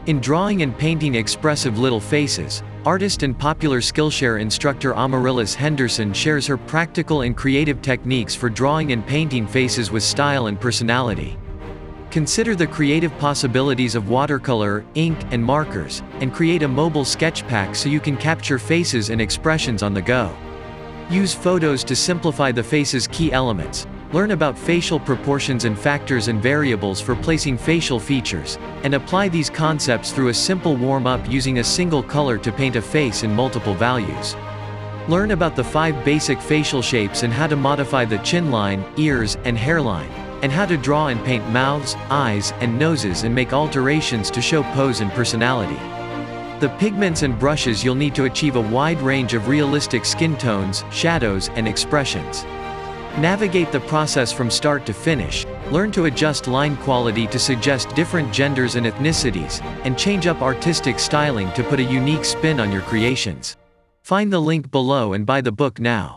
In drawing and painting expressive little faces, artist and popular Skillshare instructor Amarilys Henderson shares her practical and creative techniques for drawing and painting faces with style and personality. Consider the creative possibilities of watercolor, ink, and markers, and create a mobile sketch pack so you can capture faces and expressions on the go. Use photos to simplify the face's key elements. Learn about facial proportions and factors and variables for placing facial features, and apply these concepts through a simple warm-up using a single color to paint a face in multiple values. Learn about the 5 basic facial shapes and how to modify the chin line, ears, and hairline, and how to draw and paint mouths, eyes, and noses and make alterations to show pose and personality. The pigments and brushes you'll need to achieve a wide range of realistic skin tones, shadows, and expressions. Navigate the process from start to finish, learn to adjust line quality to suggest different genders and ethnicities, and change up artistic styling to put a unique spin on your creations. Find the link below and buy the book now.